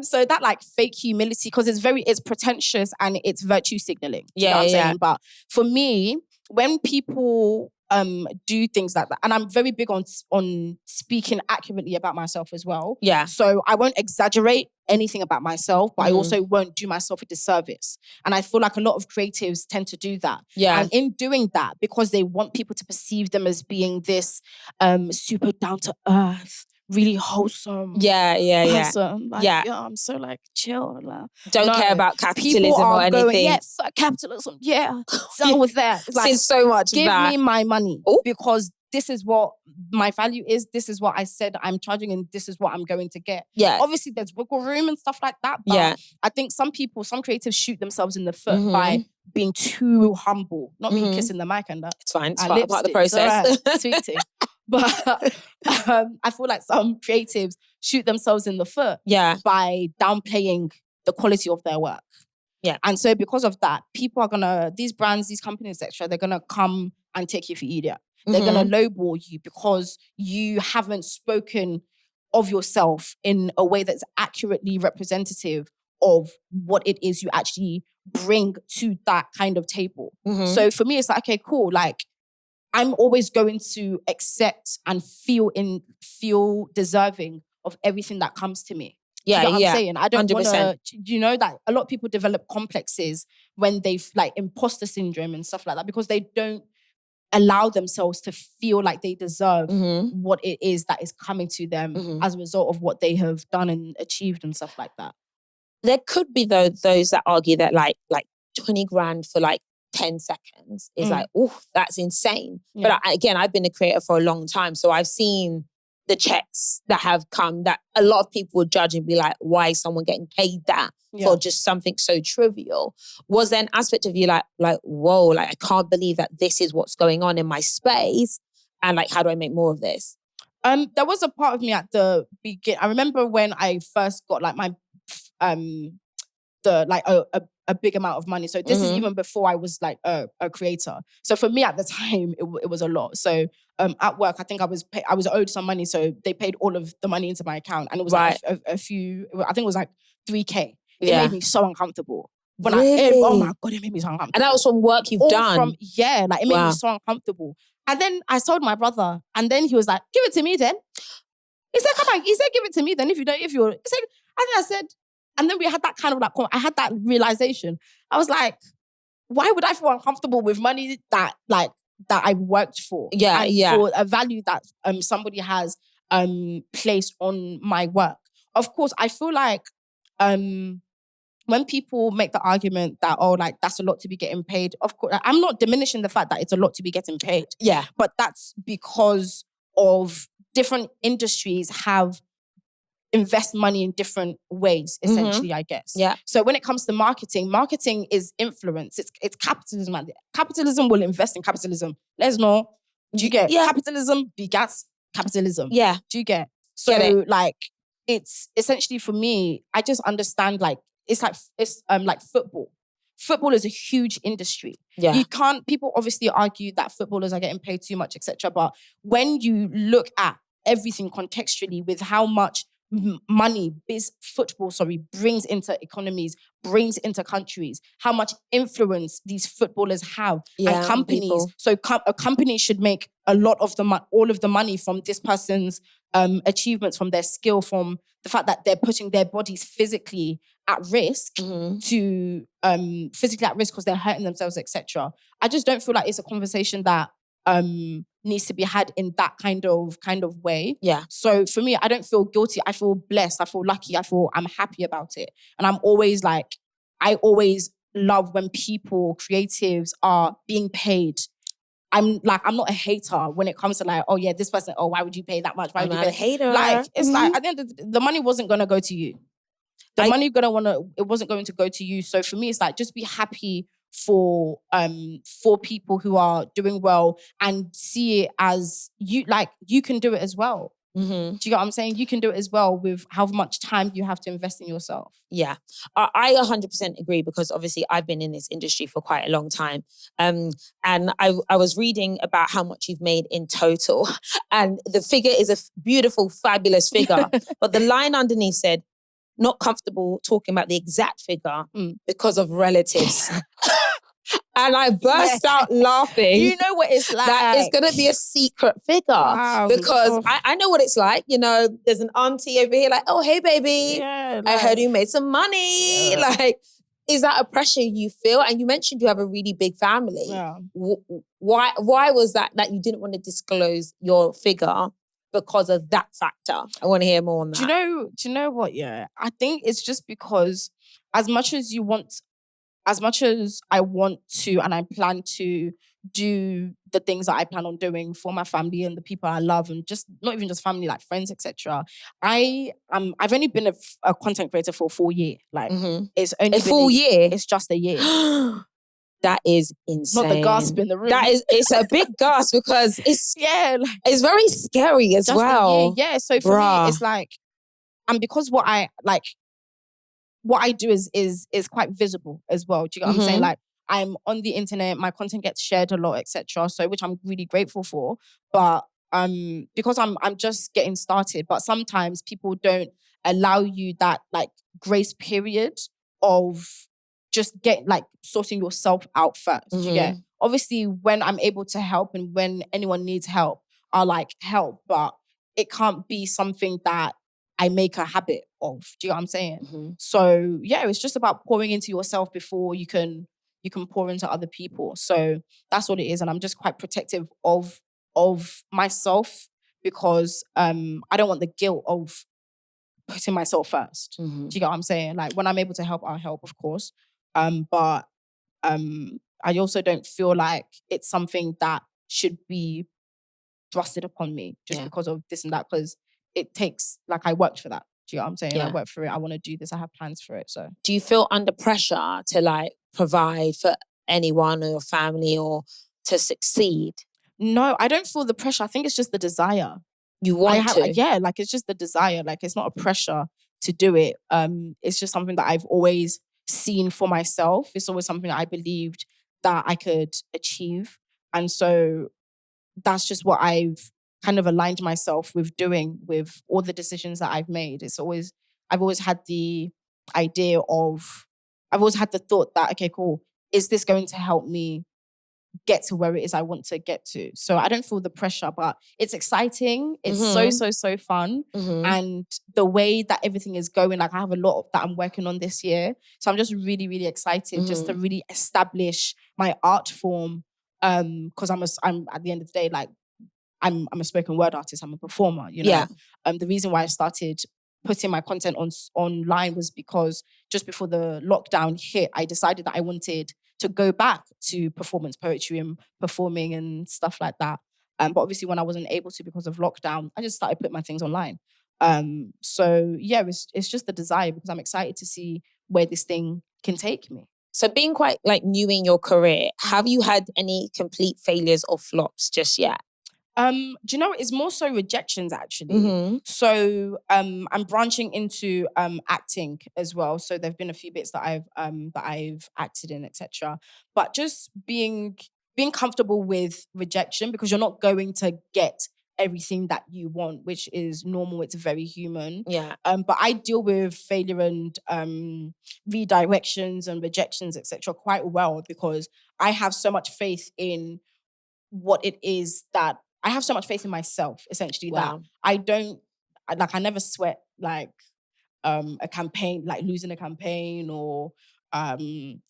So that like fake humility, because it's pretentious and it's virtue signaling. Do you know what I'm saying? But for me, when people do things like that, and I'm very big on speaking accurately about myself as well. Yeah. So I won't exaggerate anything about myself, but I also won't do myself a disservice. And I feel like a lot of creatives tend to do that. Yeah. And in doing that, because they want people to perceive them as being this super down to earth, really wholesome person. Like, I'm so like chill. Like, don't care about capitalism or anything. Fuck capitalism. Yeah. Done with that. It's like, so much give that. me my money because this is what my value is. This is what I said I'm charging and this is what I'm going to get. Yeah. Obviously there's wiggle room and stuff like that. But I think some creatives shoot themselves in the foot by being too humble. Not me kissing the mic and that. It's fine. It's part of the process. Sweet tea. But I feel like some creatives shoot themselves in the foot by downplaying the quality of their work. Yeah. And so because of that, people are these brands, these companies, etc., they're gonna come and take you for idiot. They're gonna lowball you because you haven't spoken of yourself in a way that's accurately representative of what it is you actually bring to that kind of table. So for me, it's like, okay, cool. Like, I'm always going to accept and feel deserving of everything that comes to me. Yeah, you know what I'm saying? I don't want 100%. to, you know, that a lot of people develop complexes when they've like imposter syndrome and stuff like that because they don't allow themselves to feel like they deserve what it is that is coming to them as a result of what they have done and achieved and stuff like that. There could be those that argue that like 20 grand for like 10 seconds is like, oh, that's insane. Yeah. But again, I've been a creator for a long time. So I've seen the checks that have come that a lot of people would judge and be like, why is someone getting paid that for just something so trivial? Was there an aspect of you like, whoa, like I can't believe that this is what's going on in my space? And like, how do I make more of this? There was a part of me at the beginning. I remember when I first got like my a big amount of money. So this is even before I was like a creator. So for me at the time, it was a lot. So at work, I think I was owed some money. So they paid all of the money into my account. And it was like a few, I think it was like 3K. It made me so uncomfortable. Oh my God, it made me so uncomfortable. And that was from work you've done? It made me so uncomfortable. And then I told my brother, and then he was like, give it to me then. He said, come on. He said, give it to me then he said, and then I said, and then we had that kind of like, I had that realization. I was like, why would I feel uncomfortable with money that I worked for? For a value that somebody has placed on my work. Of course, I feel like when people make the argument that, oh, like that's a lot to be getting paid, of course, I'm not diminishing the fact that it's a lot to be getting paid. Yeah. But that's because of different industries have invest money in different ways, essentially, I guess. Yeah. So when it comes to marketing is influence. It's capitalism. Capitalism will invest in capitalism. Let's know. Do you get? Capitalism begats capitalism. Yeah. Do you get? So like, it's essentially for me, I just understand like, it's like football. Football is a huge industry. Yeah. People obviously argue that footballers are getting paid too much, etc. But when you look at everything contextually with how much money football brings into economies, brings into countries, how much influence these footballers have, and companies. People. So a company should make a lot of all of the money from this person's achievements, from their skill, from the fact that they're putting their bodies physically at risk because they're hurting themselves, etc. I just don't feel like it's a conversation that needs to be had in that kind of way. Yeah. So for me, I don't feel guilty. I feel blessed. I feel lucky. I'm happy about it. And I'm always like, I always love when creatives are being paid. I'm not a hater when it comes to like, oh yeah, this person, oh, why would you pay that much? Why would you pay? A hater. Like, it's like, at the end of the money wasn't going to go to you. It wasn't going to go to you. So for me, it's like, just be happy for people who are doing well and see it as you can do it as well. Do you get what I'm saying? You can do it as well with how much time you have to invest in yourself. Yeah, I 100% agree, because obviously I've been in this industry for quite a long time. And I was reading about how much you've made in total. And the figure is a beautiful, fabulous figure. But the line underneath said, not comfortable talking about the exact figure because of relatives. And I burst out laughing. You know what it's like. That it's going to be a secret figure. Wow. Because I know what it's like. You know, there's an auntie over here like, oh, hey, baby. Yeah, I heard you made some money. Yeah. Like, is that a pressure you feel? And you mentioned you have a really big family. Yeah. Why was that you didn't want to disclose your figure because of that factor? I want to hear more on that. Do you know what? Yeah, I think it's just because as much as I want to and I plan to do the things that I plan on doing for my family and the people I love, and just not even just family, like friends, etc. I've only been a content creator for a full year. Like it's only a full year. It's just a year. That is insane. Not the gasp in the room. It's a big gasp, because it's it's very scary as well. Yeah. So for me, it's like, and because what I do is quite visible as well. Do you get what I'm saying? Like, I'm on the internet, my content gets shared a lot, etc. So, which I'm really grateful for. But because I'm just getting started. But sometimes people don't allow you that like grace period of just sorting yourself out first. You get, obviously, when I'm able to help and when anyone needs help, I'll like help, but it can't be something that I make a habit of. Do you know what I'm saying? So yeah, it's just about pouring into yourself before you can pour into other people. So that's what it is. And I'm just quite protective of myself, because I don't want the guilt of putting myself first. Do you get what I'm saying? Like, when I'm able to help, I'll help, of course. But I also don't feel like it's something that should be thrusted upon me just because of this and that, because it takes, like, I worked for that. Do you know what I'm saying? I worked for it. I want to do this. I have plans for it. So do you feel under pressure to like provide for anyone or your family or to succeed? No, I don't feel the pressure. I think it's just the desire. You want to? Yeah, like, it's just the desire. Like, it's not a pressure to do it. It's just something that I've always seen for myself. It's always something that I believed that I could achieve. And so that's just what I've kind of aligned myself with doing with all the decisions that I've made. I've always had the idea of, I've always had the thought that, okay, cool, is this going to help me get to where it is I want to get to? So I don't feel the pressure, but it's exciting. It's so fun. And the way that everything is going, like, I have a lot that I'm working on this year. So I'm just really, really excited just to really establish my art form. Because I'm at the end of the day, like, I'm a spoken word artist. I'm a performer, you know. The reason why I started putting my content online was because just before the lockdown hit, I decided that I wanted to go back to performance poetry and performing and stuff like that. But obviously, when I wasn't able to because of lockdown, I just started putting my things online. So yeah, it's just the desire, because I'm excited to see where this thing can take me. So being quite like new in your career, have you had any complete failures or flops just yet? Do you know, it's more so rejections, actually. So I'm branching into acting as well. So there've been a few bits that I've acted in, etc. But just being comfortable with rejection, because you're not going to get everything that you want, which is normal. It's very human. Yeah. But I deal with failure and redirections and rejections, etc. quite well, because I have so much faith in what it is that I have so much faith in myself, essentially, that I never sweat like a campaign, like losing a campaign or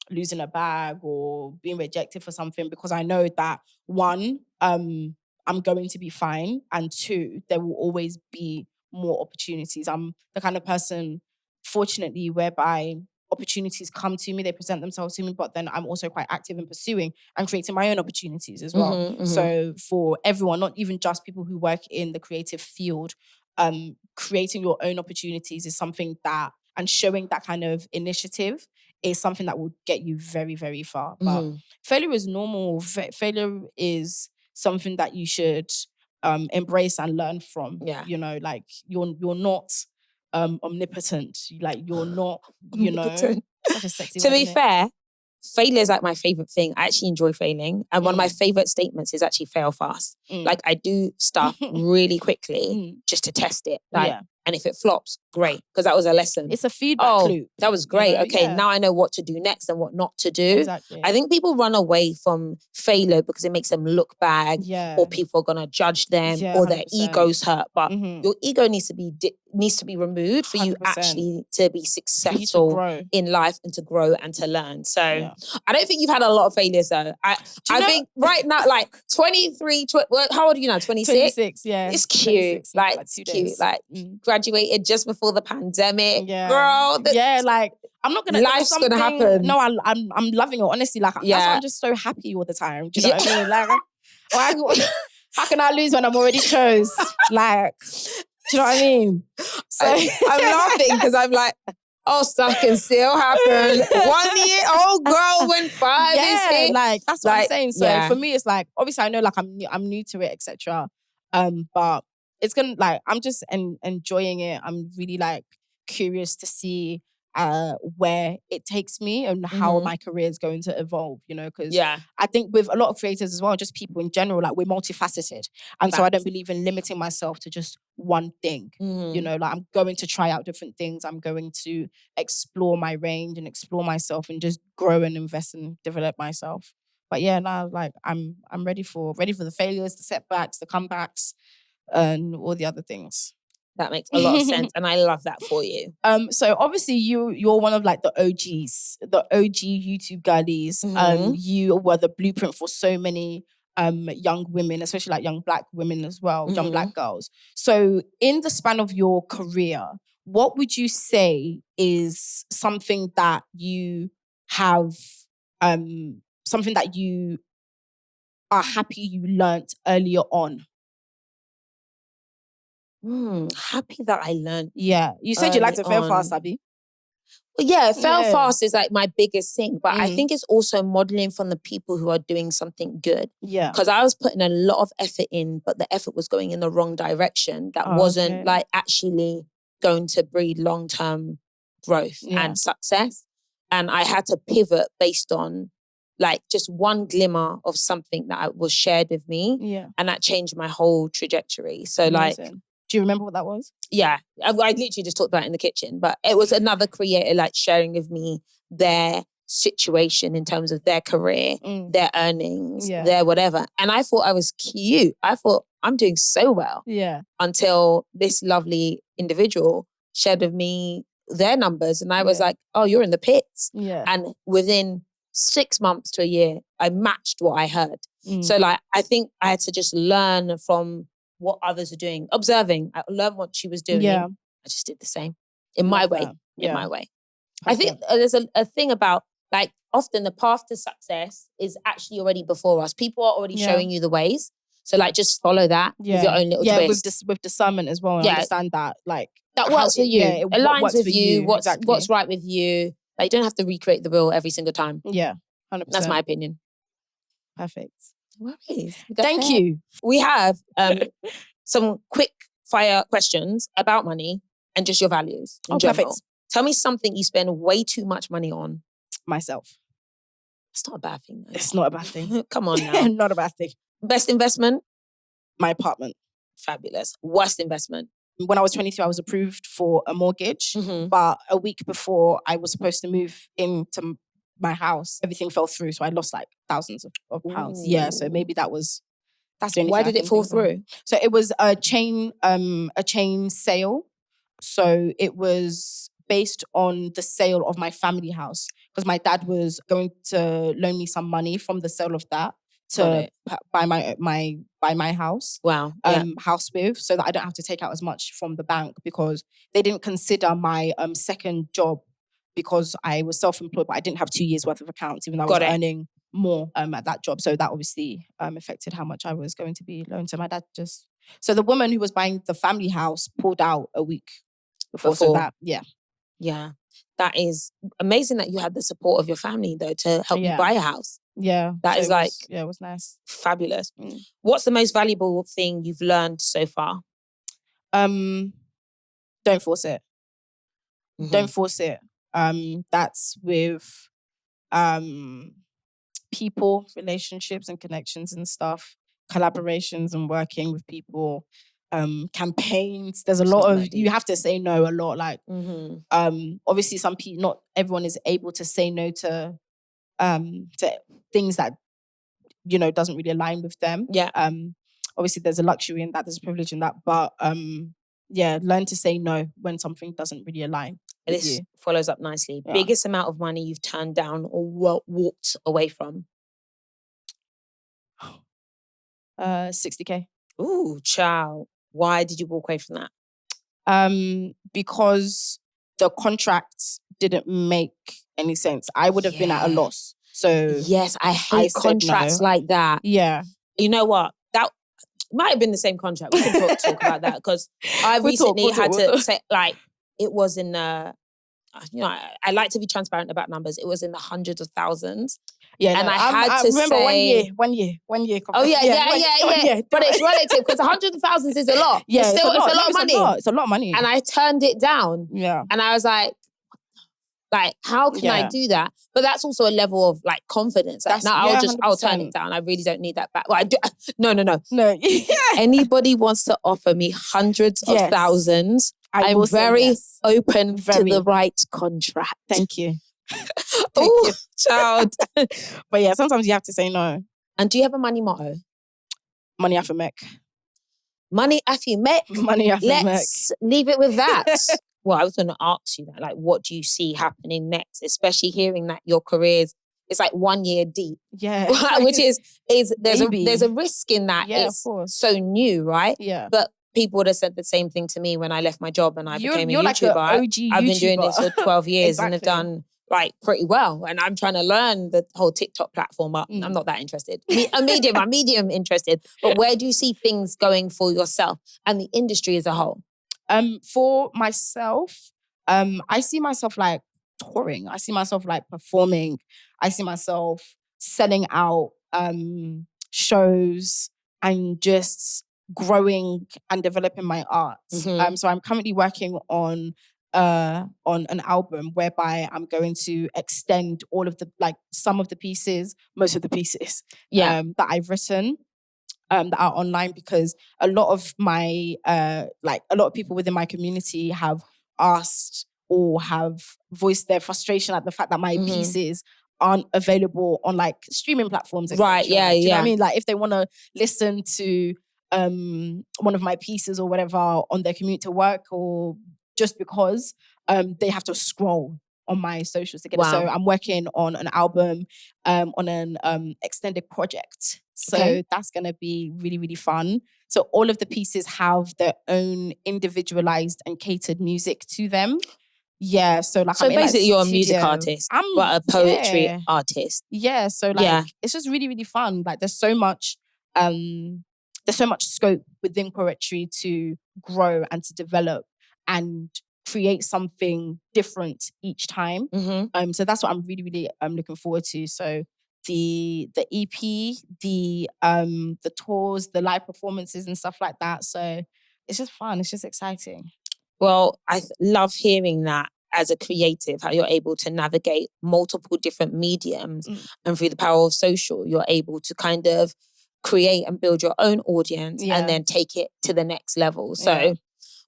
losing a bag or being rejected for something, because I know that, one, I'm going to be fine, and two, there will always be more opportunities. I'm the kind of person, fortunately, whereby opportunities come to me, they present themselves to me, but then I'm also quite active in pursuing and creating my own opportunities as well. So for everyone, not even just people who work in the creative field, creating your own opportunities is something that, and showing that kind of initiative is something that will get you very, very far. But failure is normal. Failure is something that you should embrace and learn from. Yeah. You know, like you're not omnipotent. Like you're not, you know, such a sexy To word, be innit? fair, failure is like my favorite thing. I actually enjoy failing. And one of my favorite statements is actually fail fast. Like I do stuff really quickly just to test it. Like, and if it flops, great. Because that was a lesson. It's a feedback loop. That was great. You know? Okay, now I know what to do next and what not to do. Exactly. I think people run away from failure because it makes them look bad, or people are gonna judge them, or their 100%. ego's hurt. But your ego needs to be removed for you 100%. actually to be successful in life and to grow and to learn. So I don't think you've had a lot of failures though. I think right now, like 23, how old are you now? 26? 26, yeah. It's cute. Like, it's cute. Like, graduated just before the pandemic. Yeah. Girl. Like, I'm not gonna... Life's gonna happen. No, I'm loving it, honestly. Like, that's why I'm just so happy all the time. Do you know what I mean? Like, how can I lose when I'm already chose? Like, do you know what I mean? So I'm laughing because I'm like, stuff can still happen. 1 year old girl when 5 is here. Like that's what I'm saying. So for me, it's like obviously I know like I'm new to it, etc. But it's gonna like I'm just enjoying it. I'm really like curious to see where it takes me and how my career is going to evolve, you know, because I think with a lot of creators as well, just people in general, like we're multifaceted. And so I don't believe in limiting myself to just one thing, you know, like I'm going to try out different things. I'm going to explore my range and explore myself and just grow and invest and develop myself. But yeah, now like I'm ready for the failures, the setbacks, the comebacks, and all the other things. That makes a lot of sense, and I love that for you. So obviously you're one of like the OGs, the OG YouTube girlies. You were the blueprint for so many young women, especially like young Black women as well, young Black girls. So in the span of your career, what would you say is something that you have, something that you are happy you learnt earlier on? Happy that I learned. Yeah. You said you like to fail fast, Abby. Well, yeah, fail fast is like my biggest thing. But I think it's also modeling from the people who are doing something good. Yeah. Because I was putting a lot of effort in, but the effort was going in the wrong direction. That wasn't like actually going to breed long-term growth and success. And I had to pivot based on like just one glimmer of something that was shared with me. Yeah. And that changed my whole trajectory. So like... Do you remember what that was? Yeah, I literally just talked about it in the kitchen, but it was another creator like sharing with me their situation in terms of their career, their earnings, their whatever. And I thought I was cute. I thought I'm doing so well. Yeah. Until this lovely individual shared with me their numbers. And I was like, oh, you're in the pits. Yeah. And within 6 months to a year, I matched what I heard. So like, I think I had to just learn from what others are doing, observing. I learned what she was doing. I just did the same in my way. In my way. I think there's a thing about like often the path to success is actually already before us. People are already showing you the ways. So like just follow that with your own little twist. With discernment as well. And understand that like that works for you. It aligns with you. What's right with you. Like you don't have to recreate the wheel every single time. Yeah, 100%. That's my opinion. Perfect. No worries. Thank you. We have some quick fire questions about money and just your values in general. Perfect. Tell me something you spend way too much money on. Myself. It's not a bad thing though. It's not a bad thing. Come on now. Not a bad thing. Best investment? My apartment. Fabulous. Worst investment? When I was 22, I was approved for a mortgage. But a week before I was supposed to move into my house, everything fell through. So I lost like thousands of pounds. Yeah. So maybe that's the only Why thing did it fall through? So it was a chain sale. So it was based on the sale of my family house because my dad was going to loan me some money from the sale of that to buy my house. Wow. House with, so that I don't have to take out as much from the bank because they didn't consider my second job because I was self-employed, but I didn't have 2 years worth of accounts, even though I was earning more at that job. So that obviously affected how much I was going to be loaned to my dad. So the woman who was buying the family house pulled out a week before. So that, Yeah. That is amazing that you had the support of your family though to help you buy a house. Yeah. That is it was nice. Fabulous. What's the most valuable thing you've learned so far? Don't force it. Don't force it. That's with people, relationships and connections and stuff, collaborations and working with people, campaigns. There's a lot of, you have to say no a lot. Like, obviously some people, not everyone is able to say no to things that, you know, doesn't really align with them. Yeah. Obviously there's a luxury in that, there's a privilege in that, but learn to say no when something doesn't really align. This follows up nicely. Yeah. Biggest amount of money you've turned down or walked away from? 60K. Ooh, child. Why did you walk away from that? Because the contract didn't make any sense. I would have been at a loss. So yes, I hate contracts like that. Yeah. You know what? That might have been the same contract. We can talk about that because I recently had to say, like, it was in you know, I like to be transparent about numbers. It was in the hundreds of thousands. Yeah, and I had to remember say one year. Oh yeah. But it's relative because hundreds of thousands is a lot. Yeah, it's a lot of money. It's a lot of money. And I turned it down. Yeah. And I was like, how can I do that? But that's also a level of like confidence. Like, I'll turn it down. I really don't need that back. Well, I do. No. Anybody wants to offer me hundreds of thousands, I'm very open to the right contract. Thank you. Oh, child. But yeah, sometimes you have to say no. And do you have a money motto? Money after Mek. Money after Mek? Money after Mek. Let's leave it with that. Well, I was going to ask you that, like, what do you see happening next? Especially hearing that your career's, it's like 1 year deep. Yeah. Which is there's a risk in that. Yeah, it's of course. so new, right? Yeah. But people would have said the same thing to me when I left my job and I became a YouTuber. Like an OG I've been doing this for 12 years Exactly. and have done like pretty well. And I'm trying to learn the whole TikTok platform, but I'm not that interested. I'm medium interested. But where do you see things going for yourself and the industry as a whole? For myself, I see myself like touring. I see myself like performing. I see myself selling out shows and just growing and developing my art. Mm-hmm. So I'm currently working on an album whereby I'm going to extend all of the, like some of the pieces, most of the pieces that I've written. That are online, because a lot of my a lot of people within my community have asked or have voiced their frustration at the fact that my pieces aren't available on like streaming platforms. Right, yeah. Do you know what I mean? Like if they want to listen to one of my pieces or whatever on their commute to work, or just because they have to scroll on my socials to get it. So I'm working on an album, on an extended project. So that's going to be really, really fun. So all of the pieces have their own individualized and catered music to them. Yeah, so like basically you're a music artist, but a poetry artist. Yeah, so like it's just really, really fun. Like there's so much scope within poetry to grow and to develop and create something different each time. So that's what I'm really, really looking forward to. So the EP, the tours, the live performances and stuff like that. So it's just fun. It's just exciting. Well, I love hearing that as a creative, how you're able to navigate multiple different mediums and through the power of social, you're able to kind of create and build your own audience and then take it to the next level. So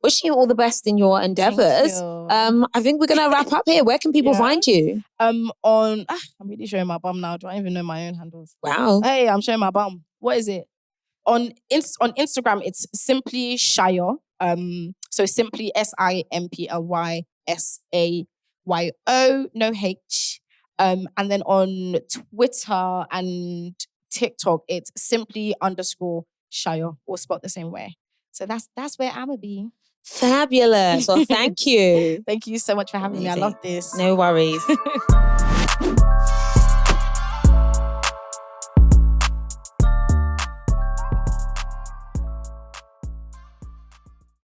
wishing you all the best in your endeavors. I think we're going to wrap up here. Where can people find you? I'm really showing my bum now. Do I even know my own handles? Wow. Hey, I'm showing my bum. What is it? On Instagram, it's simply Sayo. So simply SIMPLY SAYO, no H. And then on Twitter and TikTok, it's simply _Sayo, or spelled the same way. So that's where I'ma be. Fabulous. Well, thank you. Thank you so much for having me. I love this. No worries.